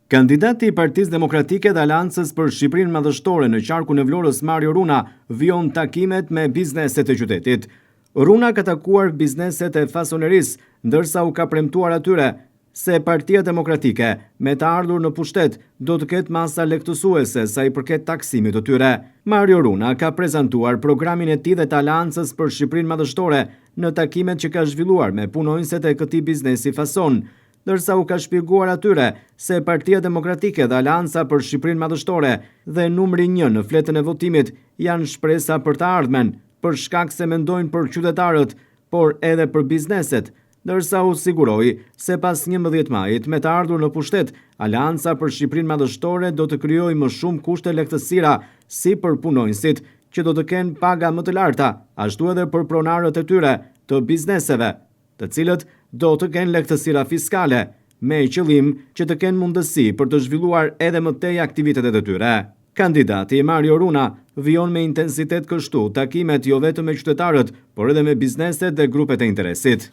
Kandidati i Partisë Demokratike dhe Aleancës për Shqipërinë Madhështore në qarkun e Vlorës Mario Runa vijon takimet me bizneset e qytetit. Runa ka takuar bizneset e fasonerisë, ndërsa u ka premtuar atyre se Partia Demokratike me të ardhur në pushtet do të ketë masa lehtësuese sa i përket taksimit të tyre. Mario Runa ka prezantuar programin e tij dhe të Aleancës për Shqipërinë Madhështore në takimet që ka zhvilluar me punonjësit e këtij biznesi fason, ndërsa u ka shpjeguar atyre se Partia Demokratike dhe Aleanca për Shqipërinë Madhështore dhe numri 1 në fletën e votimit janë shpresa për të ardhmen, për shkak se mendojnë për qytetarët, por edhe për bizneset, ndërsa u siguroi se pas 11 majit me të ardhur në pushtet, Aleanca për Shqipërinë Madhështore do të krijojë më shumë kushte lehtësira si për punonjësit që do të kenë paga më të larta, ashtu edhe për pronarët e tyre të bizneseve, të cilët do të kenë lehtësira fiskale, me qëllim që të kenë mundësi për të zhvilluar edhe më tej aktivitetet e tyre. Kandidati Mario Runa vijon me intensitet kështu takimet jo vetëm me qytetarët, por edhe me bizneset dhe grupet e interesit.